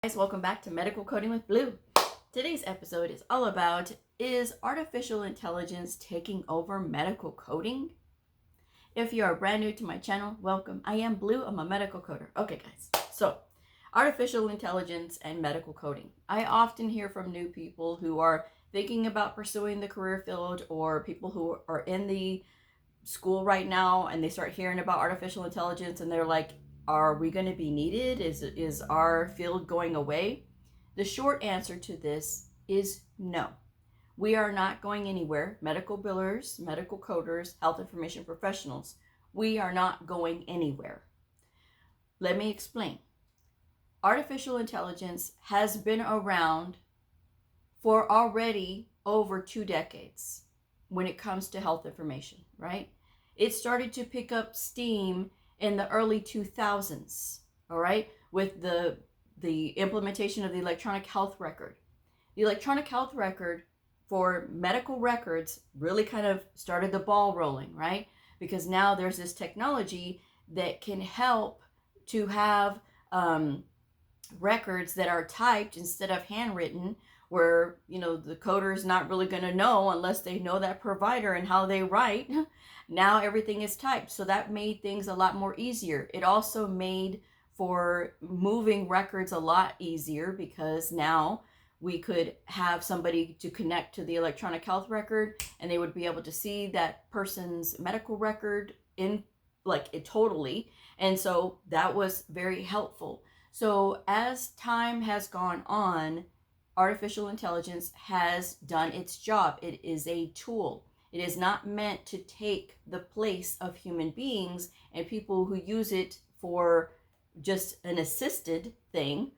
Guys, welcome back to Medical Coding with Blue. Today's episode is all about, is artificial intelligence taking over medical coding? If you are brand new to my channel, welcome. I am Blue, I'm a medical coder. Okay guys, so artificial intelligence and medical coding. I often hear from new people who are thinking about pursuing the career field, or people who are in the school right now and they start hearing about artificial intelligence and they're like, are we going to be needed? Is our field going away? The short answer to this is no. We are not going anywhere. Medical billers, medical coders, health information professionals, we are not going anywhere. Let me explain. Artificial intelligence has been around for already over 2 decades when it comes to health information, right? It started to pick up steam in the early 2000s, all right, with the implementation of the electronic health record. The electronic health record for medical records really kind of started the ball rolling, right? Because now there's this technology that can help to have records that are typed instead of handwritten, where, you know, the coder is not really going to know unless they know that provider and how they write. Now everything is typed, so that made things a lot more easier. It also made for moving records a lot easier, because now we could have somebody to connect to the electronic health record and they would be able to see that person's medical record in it totally. And so that was very helpful. So as time has gone on, artificial intelligence has done its job. It is a tool. It is not meant to take the place of human beings and people who use it for just an assisted thing.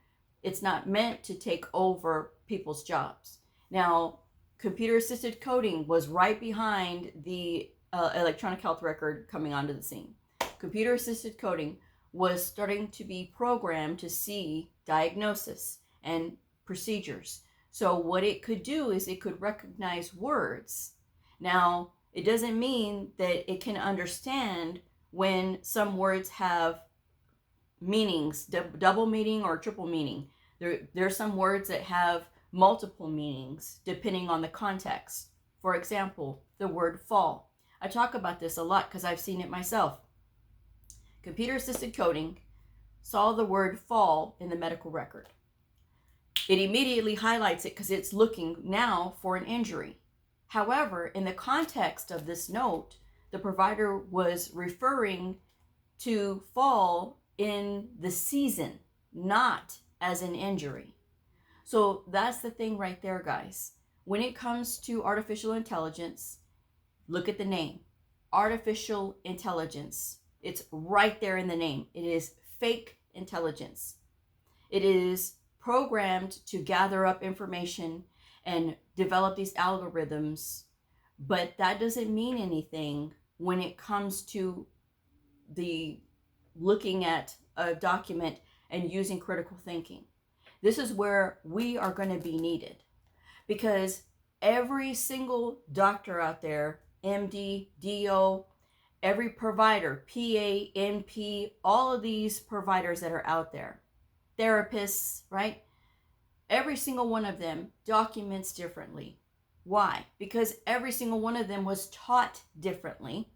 It's not meant to take over people's jobs. Now, computer assisted coding was right behind the electronic health record coming onto the scene. Computer assisted coding was starting to be programmed to see diagnosis and procedures. So what it could do is it could recognize words. Now, it doesn't mean that it can understand when some words have meanings, double meaning or triple meaning. There are some words that have multiple meanings depending on the context. For example, the word fall. I talk about this a lot because I've seen it myself. Computer assisted coding saw the word fall in the medical record. It immediately highlights it because it's looking now for an injury. However, in the context of this note, the provider was referring to fall in the season, not as an injury. So that's the thing right there, guys. When it comes to artificial intelligence, look at the name. Artificial intelligence. It's right there in the name. It is fake intelligence. It is programmed to gather up information and develop these algorithms, but that doesn't mean anything when it comes to the looking at a document and using critical thinking. This is where we are going to be needed, because every single doctor out there, MD, DO, every provider, PA, NP, all of these providers that are out there, therapists, right? Every single one of them documents differently. Why? Because every single one of them was taught differently,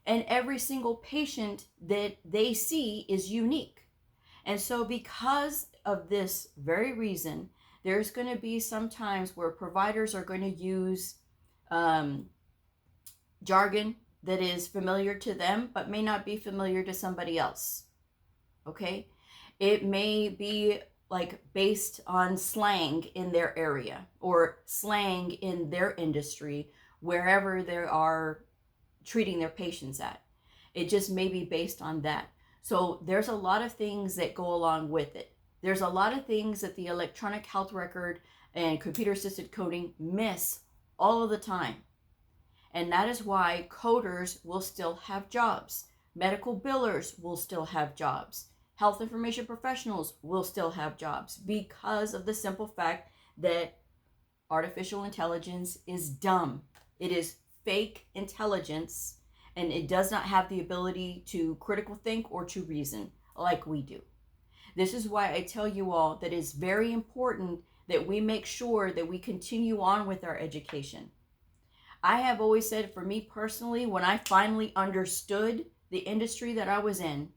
and every single patient that they see is unique. And so because of this very reason, there's going to be some times where providers are going to use jargon that is familiar to them but may not be familiar to somebody else. Okay? It may be based on slang in their area or slang in their industry, wherever they are treating their patients at. It just may be based on that. So there's a lot of things that go along with it. There's a lot of things that the electronic health record and computer assisted coding miss all of the time. And that is why coders will still have jobs. Medical billers will still have jobs. Health information professionals will still have jobs, because of the simple fact that artificial intelligence is dumb. It is fake intelligence, and it does not have the ability to critical think or to reason like we do. This is why I tell you all that it's very important that we make sure that we continue on with our education. I have always said, for me personally, when I finally understood the industry that I was in,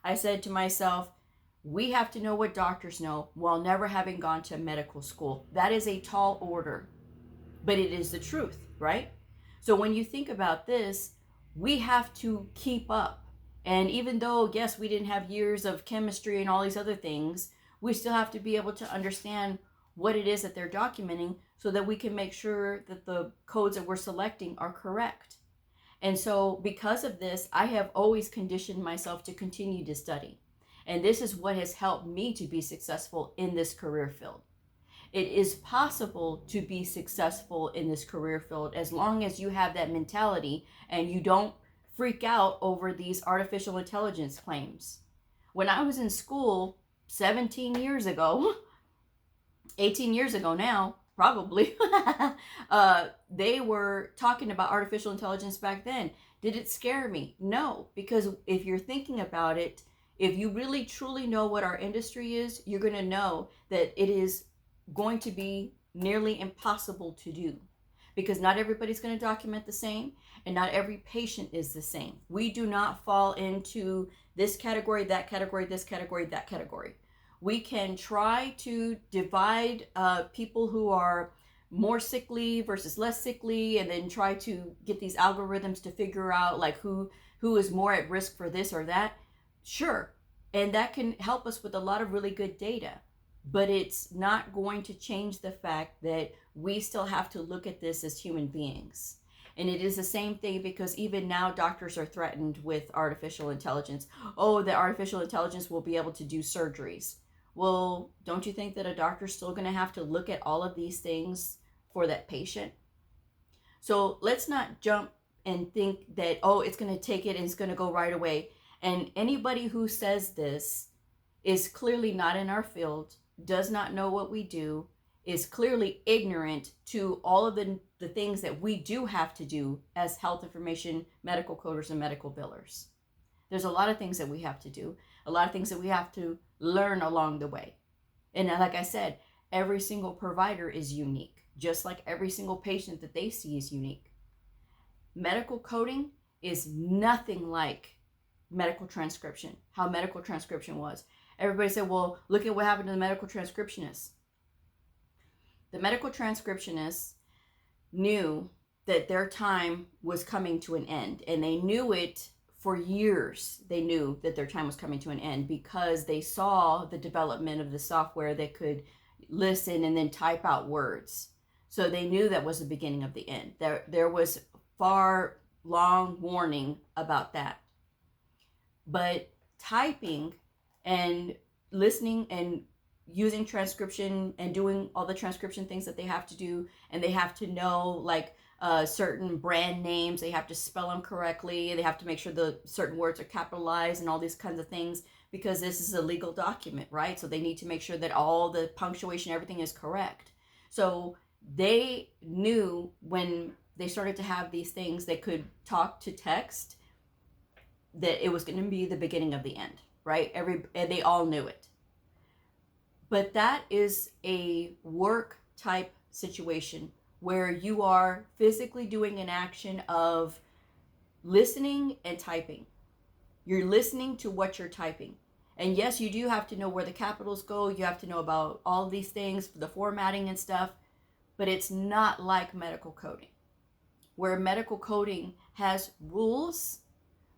I said to myself, we have to know what doctors know while never having gone to medical school. That is a tall order, but it is the truth, right? So when you think about this, we have to keep up. And even though, yes, we didn't have years of chemistry and all these other things, we still have to be able to understand what it is that they're documenting so that we can make sure that the codes that we're selecting are correct. And so because of this, I have always conditioned myself to continue to study. And this is what has helped me to be successful in this career field. It is possible to be successful in this career field as long as you have that mentality and you don't freak out over these artificial intelligence claims. When I was in school 17 years ago, 18 years ago now, probably, they were talking about artificial intelligence back then. Did it scare me? No, because if you're thinking about it, if you really truly know what our industry is, you're going to know that it is going to be nearly impossible to do, because not everybody's going to document the same and not every patient is the same. We do not fall into this category, that category, this category, that category. We can try to divide people who are more sickly versus less sickly, and then try to get these algorithms to figure out like who is more at risk for this or that. Sure, and that can help us with a lot of really good data, but it's not going to change the fact that we still have to look at this as human beings. And it is the same thing, because even now doctors are threatened with artificial intelligence. Oh, the artificial intelligence will be able to do surgeries. Well, don't you think that a doctor's still going to have to look at all of these things for that patient? So let's not jump and think that, oh, it's going to take it and it's going to go right away. And anybody who says this is clearly not in our field, does not know what we do, is clearly ignorant to all of the things that we do have to do as health information, medical coders, and medical billers. There's a lot of things that we have to do, a lot of things that we have to learn along the way. And like I said, every single provider is unique, just like every single patient that they see is unique. Medical coding is nothing like medical transcription, how medical transcription was. Everybody said, well, look at what happened to the medical transcriptionists. The medical transcriptionists knew that their time was coming to an end, and they knew it for years. They knew that their time was coming to an end because they saw the development of the software that could listen and then type out words. So they knew that was the beginning of the end. There was far long warning about that. But typing and listening and using transcription and doing all the transcription things that they have to do, and they have to know like certain brand names, they have to spell them correctly, they have to make sure the certain words are capitalized and all these kinds of things, because this is a legal document, right? So they need to make sure that all the punctuation, everything is correct. So they knew when they started to have these things that could talk to text, that it was going to be the beginning of the end, right? They all knew it. But that is a work type situation where you are physically doing an action of listening and typing. You're listening to what you're typing. And yes, you do have to know where the capitals go. You have to know about all these things, the formatting and stuff, but it's not like medical coding, where medical coding has rules.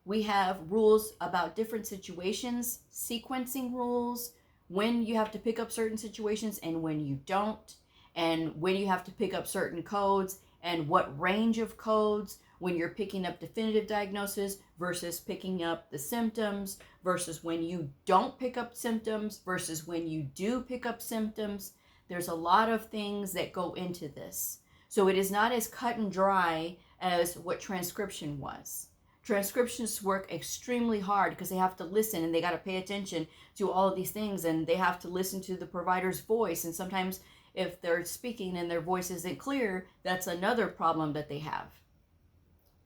We have rules about different situations, sequencing rules, when you have to pick up certain situations and when you don't, and when you have to pick up certain codes and what range of codes, when you're picking up definitive diagnosis versus picking up the symptoms, versus when you don't pick up symptoms versus when you do pick up symptoms. There's a lot of things that go into this. So it is not as cut and dry as what transcription was. Transcriptionists work extremely hard because they have to listen and they got to pay attention to all of these things, and they have to listen to the provider's voice. And sometimes if they're speaking and their voice isn't clear, that's another problem that they have.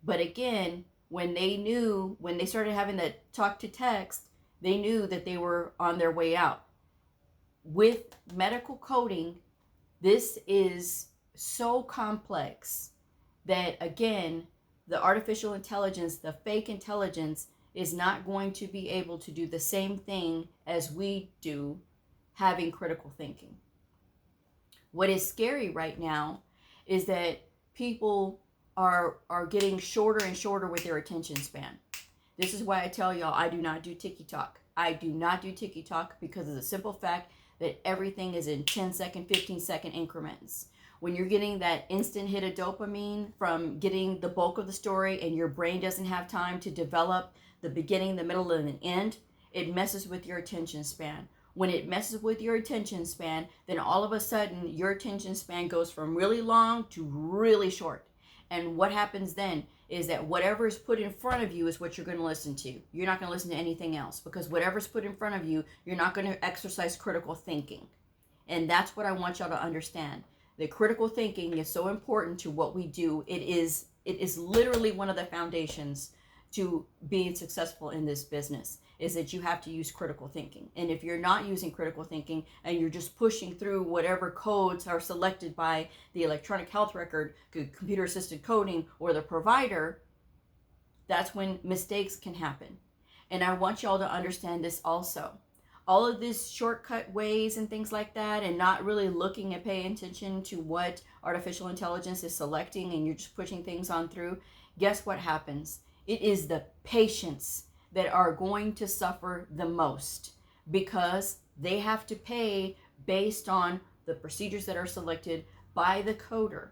But again, when they started having that talk to text, they knew that they were on their way out. with medical coding, this is so complex that, again, the artificial intelligence, the fake intelligence, is not going to be able to do the same thing as we do, having critical thinking. What is scary right now is that people are getting shorter and shorter with their attention span. This is why I tell y'all I do not do TikTok. I do not do TikTok because of the simple fact that everything is in 10-second, 15-second increments. When you're getting that instant hit of dopamine from getting the bulk of the story and your brain doesn't have time to develop the beginning, the middle, and the end, it messes with your attention span. When it messes with your attention span, then all of a sudden your attention span goes from really long to really short. And what happens then is that whatever is put in front of you is what you're going to listen to. You're not going to listen to anything else, because whatever's put in front of you, you're not going to exercise critical thinking. And that's what I want y'all to understand. That critical thinking is so important to what we do. It is literally one of the foundations to being successful in this business, is that you have to use critical thinking. And if you're not using critical thinking and you're just pushing through whatever codes are selected by the electronic health record, computer assisted coding, or the provider, that's when mistakes can happen. And I want y'all to understand this also. All of these shortcut ways and things like that, and not really looking and paying attention to what artificial intelligence is selecting, and you're just pushing things on through, guess what happens? It is the patients that are going to suffer the most, because they have to pay based on the procedures that are selected by the coder.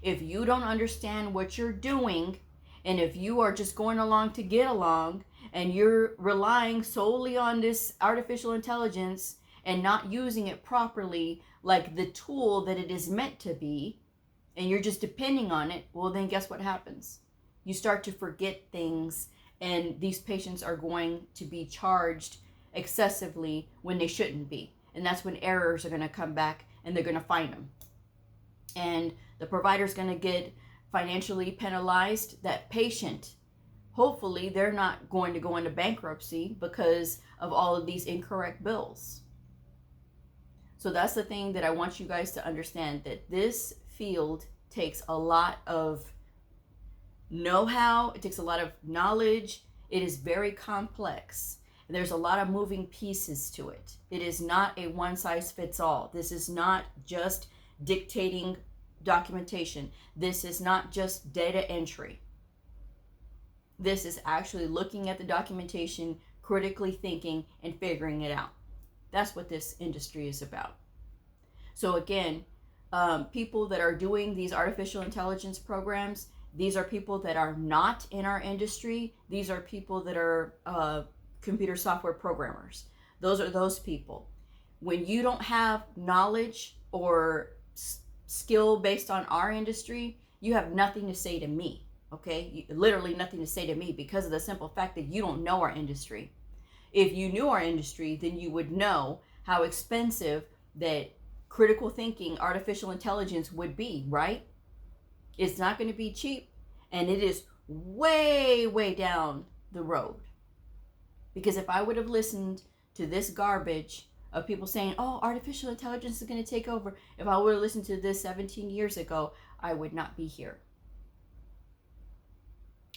If you don't understand what you're doing, and if you are just going along to get along, and you're relying solely on this artificial intelligence and not using it properly like the tool that it is meant to be, and you're just depending on it, well, then guess what happens? You start to forget things, and these patients are going to be charged excessively when they shouldn't be. And that's when errors are going to come back, and they're going to find them. And the provider's going to get financially penalized. That patient, hopefully, they're not going to go into bankruptcy because of all of these incorrect bills. So that's the thing that I want you guys to understand, that this field takes a lot of know-how, it takes a lot of knowledge, it is very complex. There's a lot of moving pieces to it. It is not a one-size-fits-all. This is not just dictating documentation. This is not just data entry. This is actually looking at the documentation, critically thinking, and figuring it out. That's what this industry is about. So again, people that are doing these artificial intelligence programs, these are people that are not in our industry. These are people that are computer software programmers. Those are those people. When you don't have knowledge or skill based on our industry, you have nothing to say to me, okay? Literally nothing to say to me, because of the simple fact that you don't know our industry. If you knew our industry, then you would know how expensive that critical thinking, artificial intelligence would be, right? It's not going to be cheap, and it is way, way down the road. Because if I would have listened to this garbage of people saying, oh, artificial intelligence is going to take over, if I would have listened to this 17 years ago, I would not be here.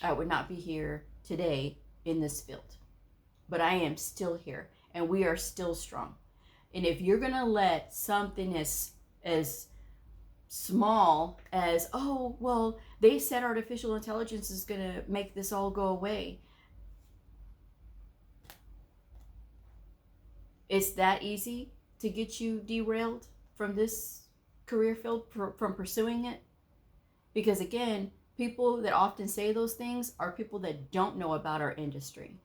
I would not be here today in this field. But I am still here, and we are still strong. And if you're going to let something as small as, oh, well, they said artificial intelligence is going to make this all go away. It's that easy to get you derailed from this career field, from pursuing it. Because again, people that often say those things are people that don't know about our industry.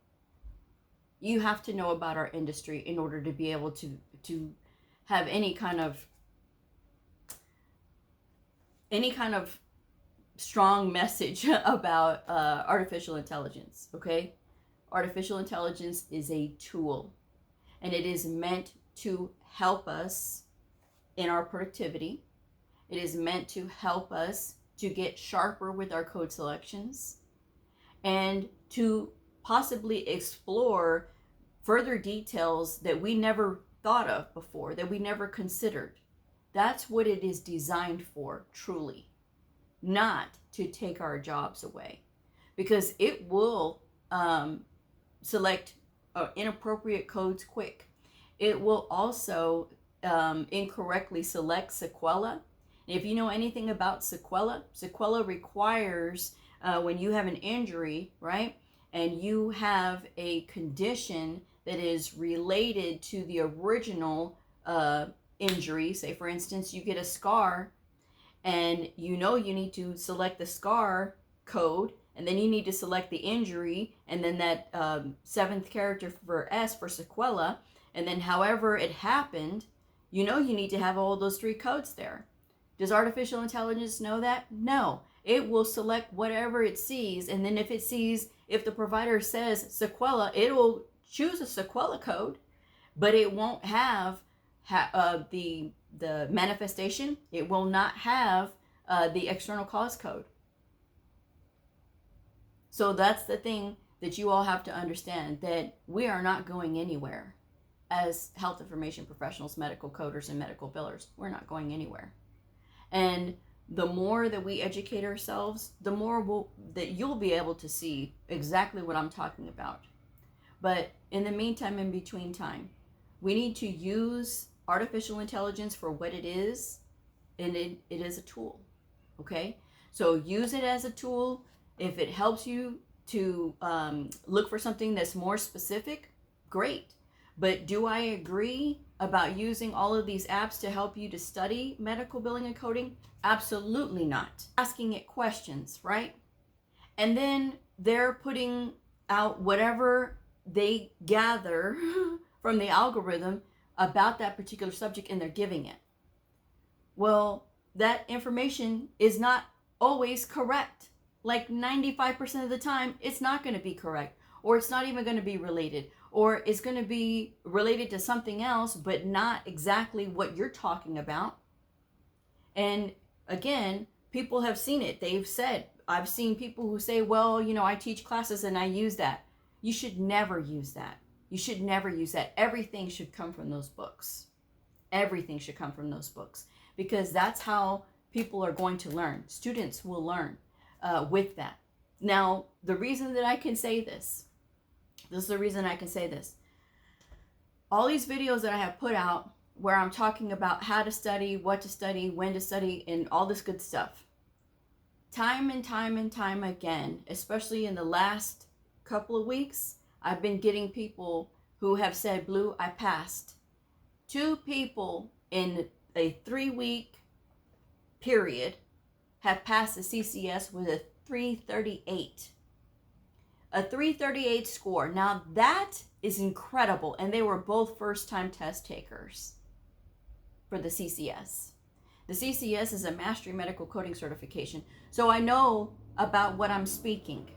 You have to know about our industry in order to be able to have any kind of strong message about artificial intelligence, okay? Artificial intelligence is a tool, and it is meant to help us in our productivity. It is meant to help us to get sharper with our code selections, and to possibly explore further details that we never thought of before, that we never considered. That's what it is designed for, truly. Not to take our jobs away, because it will select inappropriate codes quick. It will also incorrectly select sequela. If you know anything about sequela, sequela requires when you have an injury, right, and you have a condition that is related to the original injury. Say, for instance, you get a scar, and you know you need to select the scar code, and then you need to select the injury, and then that seventh character for S for sequela, and then however it happened, you know you need to have all those three codes there. Does artificial intelligence know that? No. It will select whatever it sees, and then if the provider says sequela, it will choose a sequela code, but it won't have the manifestation. It will not have the external cause code. So that's the thing that you all have to understand, that we are not going anywhere as health information professionals, medical coders, and medical billers. We're not going anywhere. And the more that we educate ourselves, the more that you'll be able to see exactly what I'm talking about. But in the meantime, in between time, we need to use artificial intelligence for what it is, and it is a tool. Okay? So use it as a tool. If it helps you to look for something that's more specific, great. But do I agree about using all of these apps to help you to study medical billing and coding? Absolutely not. Asking it questions, right? And then they're putting out whatever they gather from the algorithm about that particular subject, and they're giving it. Well, that information is not always correct. Like 95% of the time, it's not going to be correct, or it's not even going to be related, or it's going to be related to something else, but not exactly what you're talking about. And again, people have seen it. They've said, I've seen people who say, well, I teach classes and I use that. You should never use that. You should never use that. Everything should come from those books. Everything should come from those books, because that's how people are going to learn. Students will learn with that. Now, the reason that I can say this is the reason I can say this. All these videos that I have put out where I'm talking about how to study, what to study, when to study, and all this good stuff. Time and time again, especially in the last couple of weeks, I've been getting people who have said, Blue, I passed. 2 people in a 3-week period have passed the CCS with a 338. A 338 score. Now that is incredible. And they were both first-time test takers for the CCS. The CCS is a Mastery Medical Coding Certification. So I know about what I'm speaking.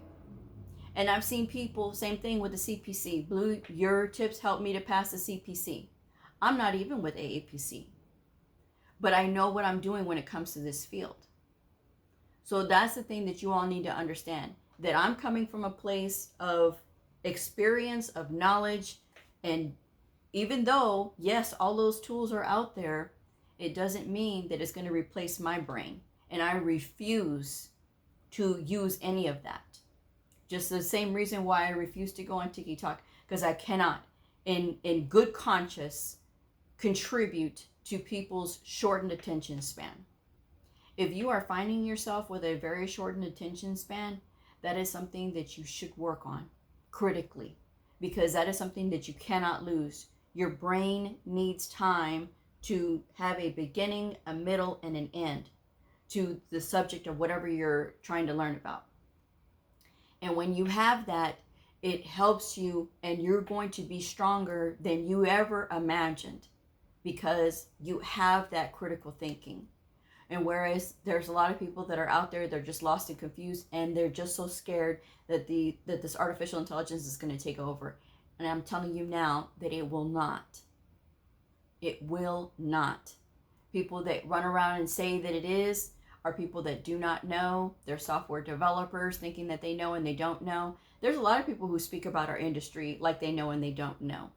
And I've seen people, same thing with the CPC. Blue, your tips helped me to pass the CPC. I'm not even with AAPC. But I know what I'm doing when it comes to this field. So that's the thing that you all need to understand. That I'm coming from a place of experience, of knowledge. And even though, yes, all those tools are out there, it doesn't mean that it's going to replace my brain. And I refuse to use any of that. Just the same reason why I refuse to go on TikTok, because I cannot, in good conscience, contribute to people's shortened attention span. If you are finding yourself with a very shortened attention span, that is something that you should work on critically, because that is something that you cannot lose. Your brain needs time to have a beginning, a middle, and an end to the subject of whatever you're trying to learn about. And when you have that, it helps you, and you're going to be stronger than you ever imagined, because you have that critical thinking. And whereas there's a lot of people that are out there, they're just lost and confused, and they're just so scared that this artificial intelligence is going to take over. And I'm telling you now that it will not. It will not. People that run around and say that it is are people that do not know. They're software developers thinking that they know and they don't know. There's a lot of people who speak about our industry like they know and they don't know.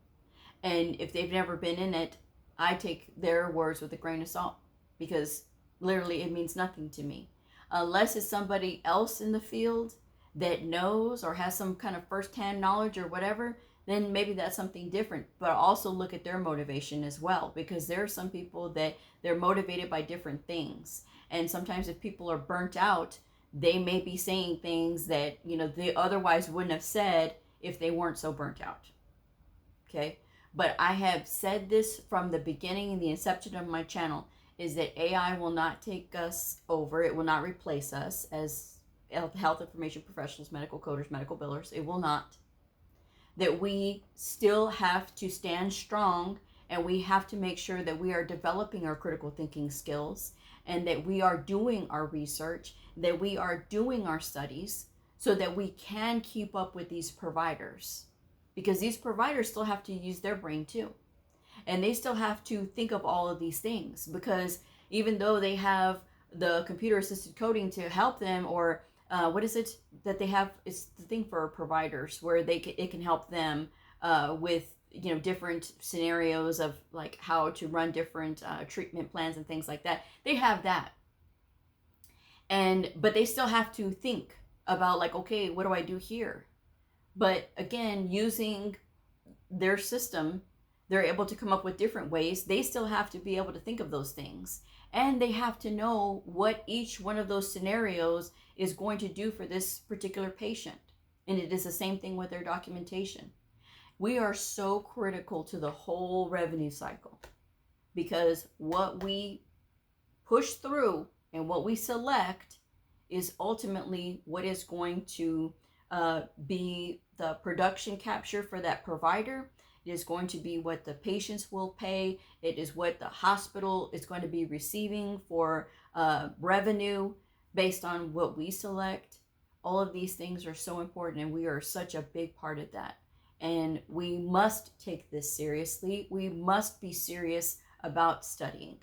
And if they've never been in it, I take their words with a grain of salt, because literally it means nothing to me. Unless it's somebody else in the field that knows or has some kind of firsthand knowledge or whatever, then maybe that's something different. But also look at their motivation as well, because there are some people that they're motivated by different things. And sometimes if people are burnt out, they may be saying things that, they otherwise wouldn't have said if they weren't so burnt out. Okay? But I have said this from the beginning, in the inception of my channel, is that AI will not take us over. It will not replace us as health information professionals, medical coders, medical billers. It will not. That we still have to stand strong, and we have to make sure that we are developing our critical thinking skills, and that we are doing our research, that we are doing our studies, so that we can keep up with these providers. Because these providers still have to use their brain too. And they still have to think of all of these things, because even though they have the computer assisted coding to help them, or what is it that they have? It's the thing for providers where it can help them with different scenarios of like how to run different treatment plans and things like that. They have that, but they still have to think about like, okay, what do I do here? But again, using their system, they're able to come up with different ways. They still have to be able to think of those things. And they have to know what each one of those scenarios is going to do for this particular patient. And it is the same thing with their documentation. We are so critical to the whole revenue cycle, because what we push through and what we select is ultimately what is going to be the production capture for that provider. It is going to be what the patients will pay. It is what the hospital is going to be receiving for revenue based on what we select. All of these things are so important, and we are such a big part of that. And we must take this seriously. We must be serious about studying.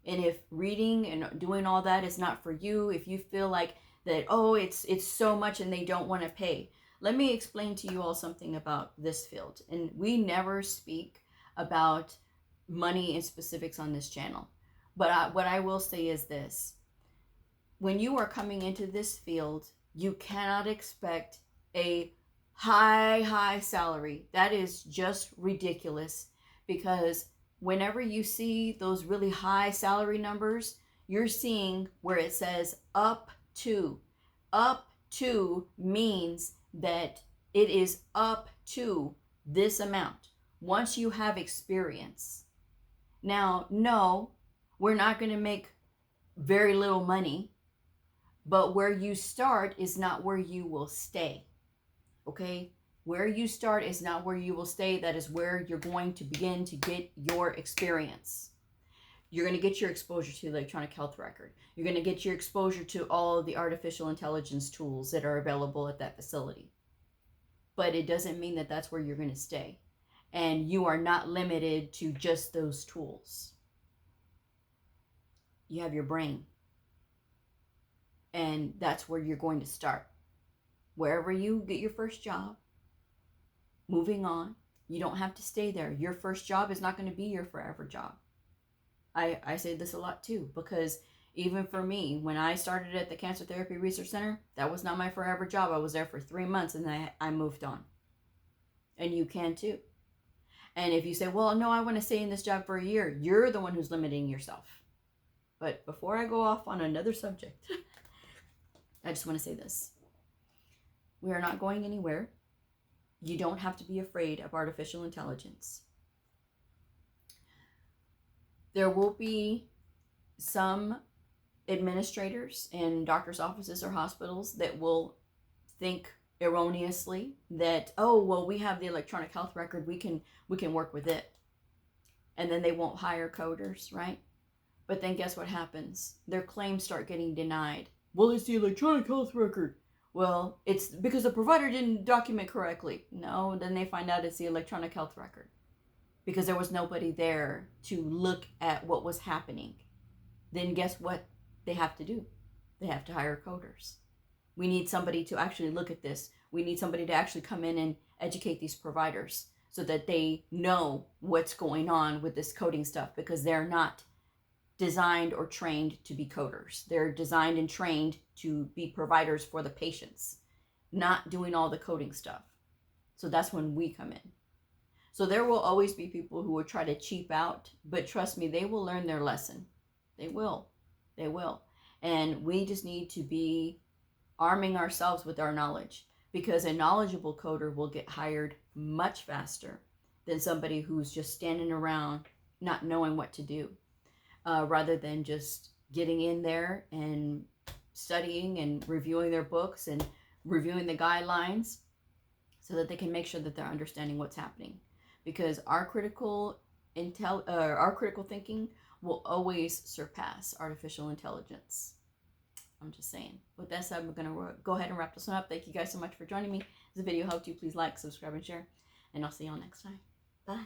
And if reading and doing all that is not for you, if you feel like that, oh, it's so much and they don't want to pay, let me explain to you all something about this field. And we never speak about money and specifics on this channel. But what I will say is this. When you are coming into this field, you cannot expect a high salary. That is just ridiculous, because whenever you see those really high salary numbers, you're seeing where it says up to. Up to means that it is up to this amount once you have experience. Now, no, we're not going to make very little money, but where you start is not where you will stay. Okay? Where you start is not where you will stay. That is where you're going to begin to get your experience. You're going to get your exposure to the electronic health record. You're going to get your exposure to all of the artificial intelligence tools that are available at that facility. But it doesn't mean that that's where you're going to stay. And you are not limited to just those tools. You have your brain. And that's where you're going to start. Wherever you get your first job, moving on, you don't have to stay there. Your first job is not going to be your forever job. I say this a lot too, because even for me, when I started at the Cancer Therapy Research Center, that was not my forever job. I was there for 3 months and I moved on. And you can too. And if you say, well, no, I want to stay in this job for a year, you're the one who's limiting yourself. But before I go off on another subject, I just want to say this. We are not going anywhere. You don't have to be afraid of artificial intelligence. There will be some administrators in doctors' offices or hospitals that will think erroneously that, oh, well, we have the electronic health record, we can work with it. And then they won't hire coders, right? But then guess what happens? Their claims start getting denied. Well, it's the electronic health record. Well, it's because the provider didn't document correctly. No, then they find out it's the electronic health record, because there was nobody there to look at what was happening. Then guess what? they have to do. They have to hire coders. We need somebody to actually look at this. We need somebody to actually come in and educate these providers so that they know what's going on with this coding stuff, because they're not designed or trained to be coders. They're designed and trained to be providers for the patients, not doing all the coding stuff. So that's when we come in. So there will always be people who will try to cheap out, but trust me, they will learn their lesson. They will. They will. And we just need to be arming ourselves with our knowledge, because a knowledgeable coder will get hired much faster than somebody who's just standing around not knowing what to do, rather than just getting in there and studying and reviewing their books and reviewing the guidelines so that they can make sure that they're understanding what's happening. Because our critical thinking will always surpass artificial intelligence. I'm just saying. With that said, we're going to go ahead and wrap this one up. Thank you guys so much for joining me. If the video helped you, please like, subscribe, and share. And I'll see y'all next time. Bye.